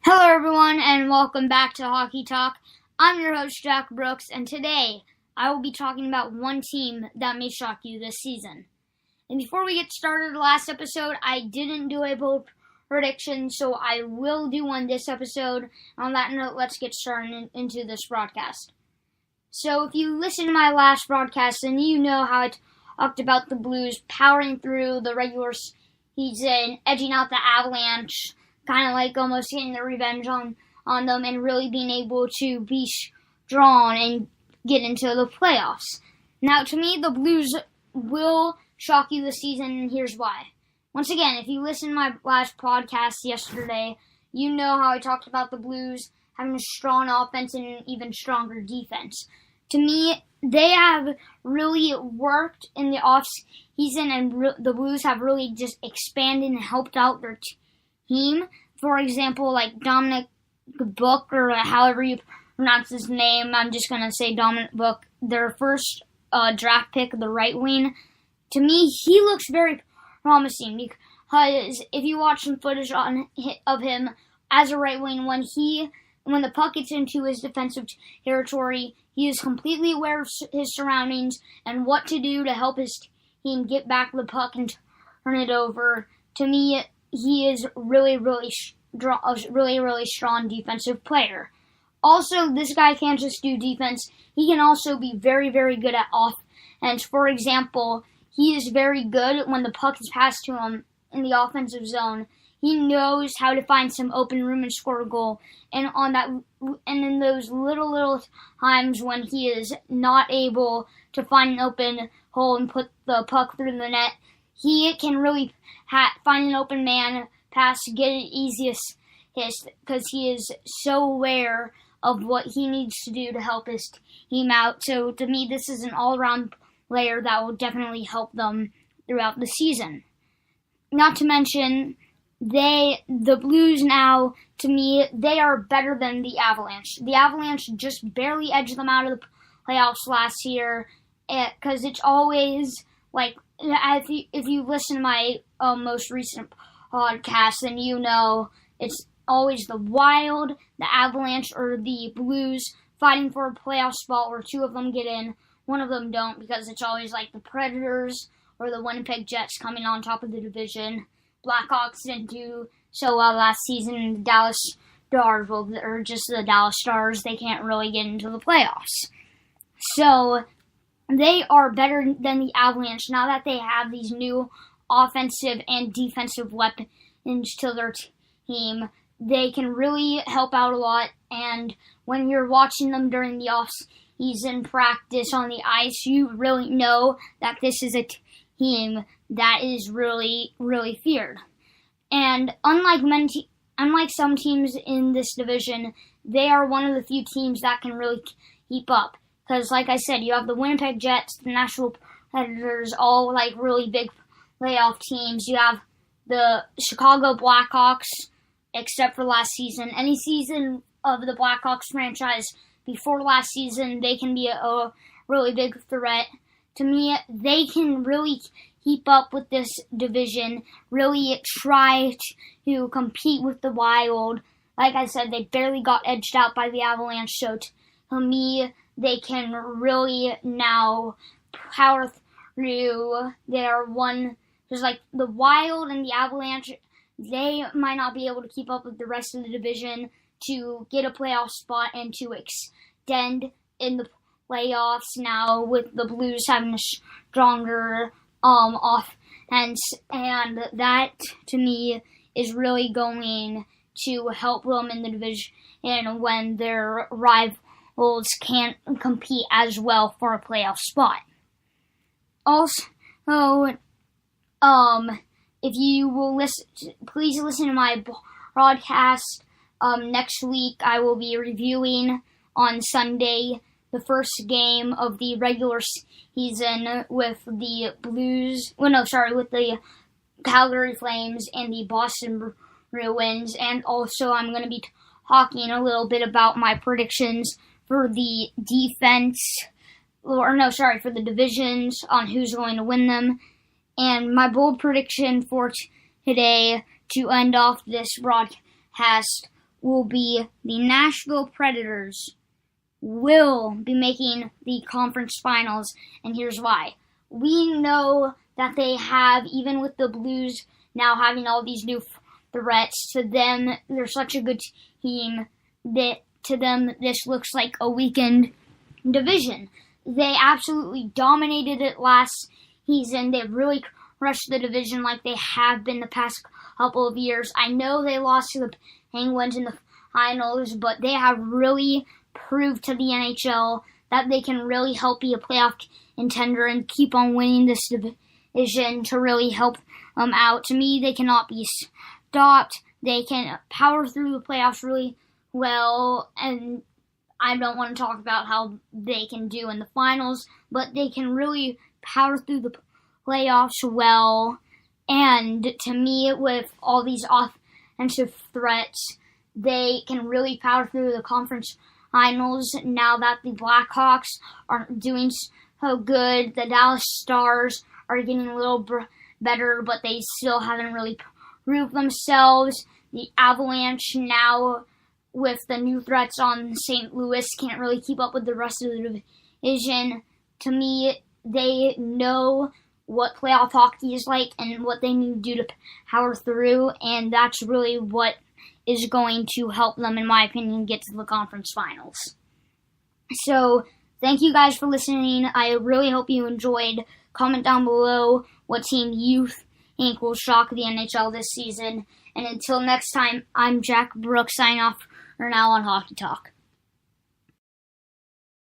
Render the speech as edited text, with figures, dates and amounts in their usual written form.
Hello everyone and welcome back to Hockey Talk. I'm your host Jack Brooks, and today I will be talking about one team that may shock you this season. And before we get started, last episode I didn't do a bold prediction, so I will do one this episode. On that note, let's get started into this broadcast. So if you listened to my last broadcast, then you know how I talked about the Blues powering through the regular season, edging out the Avalanche, kind of like almost getting the revenge on them and really being able to be strong and get into the playoffs. Now, to me, the Blues will shock you this season, and here's why. Once again, if you listened to my last podcast yesterday, you know how I talked about the Blues having a strong offense and an even stronger defense. To me, they have really worked in the off-season, and the Blues have really just expanded and helped out their team. For example, like Dominic Book, or however you pronounce his name, I'm just going to say Dominic Book, their first draft pick, the right wing. To me, he looks very promising because if you watch some footage of him as a right wing, when the puck gets into his defensive territory, he is completely aware of his surroundings and what to do to help his team get back the puck and turn it over. To me, he is a really strong defensive player. Also, this guy can't just do defense. He can also be very, very good at offense. For example, he is very good when the puck is passed to him in the offensive zone. He knows how to find some open room and score a goal. And in those little times when he is not able to find an open hole and put the puck through the net, he can really find an open man, pass, get it easiest because he is so aware of what he needs to do to help his team out. So to me, this is an all-around player that will definitely help them throughout the season. Not to mention, the Blues now, to me, they are better than the Avalanche. The Avalanche just barely edged them out of the playoffs last year because it's always like, if you listen to my most recent podcast, then you know it's always the Wild, the Avalanche, or the Blues fighting for a playoff spot where two of them get in, one of them don't, because it's always like the Predators or the Winnipeg Jets coming on top of the division. Blackhawks didn't do so well last season. The Dallas Stars, or just the Dallas Stars, they can't really get into the playoffs. So they are better than the Avalanche now that they have these new offensive and defensive weapons to their team. They can really help out a lot, and when you're watching them during the off-season practice on the ice, you really know that this is a team that is really, really feared. And unlike some teams in this division, they are one of the few teams that can really keep up. Because, like I said, you have the Winnipeg Jets, the Nashville Predators, all like really big playoff teams. You have the Chicago Blackhawks, except for last season. Any season of the Blackhawks franchise before last season, they can be a really big threat. To me, they can really keep up with this division, really try to compete with the Wild. Like I said, they barely got edged out by the Avalanche, so to me, they can really now power through. There's like the Wild and the Avalanche, they might not be able to keep up with the rest of the division to get a playoff spot and to extend in the playoffs now, with the Blues having a stronger offense, and that to me is really going to help them in the division when their rivals can't compete as well for a playoff spot. Also, if you will please listen to my broadcast next week. I will be reviewing on Sunday the first game of the regular season with the with the Calgary Flames and the Boston Bruins, and also I'm going to be talking a little bit about my predictions for the for the divisions on who's going to win them. And my bold prediction for today to end off this broadcast will be the Nashville Predators will be making the conference finals, and here's why. We know that they have, even with the Blues now having all these new threats, to them, they're such a good team that to them this looks like a weakened division. They absolutely dominated it last season. They really crushed the division like they have been the past couple of years. I know they lost to the Penguins in the finals, but they have really proved to the NHL that they can really help be a playoff contender and keep on winning this division to really help them out. To me, they cannot be stopped. They can power through the playoffs really well, and I don't want to talk about how they can do in the finals, but they can really power through the playoffs well. And to me, with all these offensive threats, they can really power through the conference finals now that the Blackhawks aren't doing so good. The Dallas Stars are getting a little better, but they still haven't really proved themselves. The Avalanche now, with the new threats on St. Louis, can't really keep up with the rest of the division. To me, they know what playoff hockey is like and what they need to do to power through, and that's really what is going to help them, in my opinion, get to the conference finals. So, thank you guys for listening. I really hope you enjoyed. Comment down below what team you think will shock the NHL this season. And until next time, I'm Jack Brooks, signing off for now on Hockey Talk.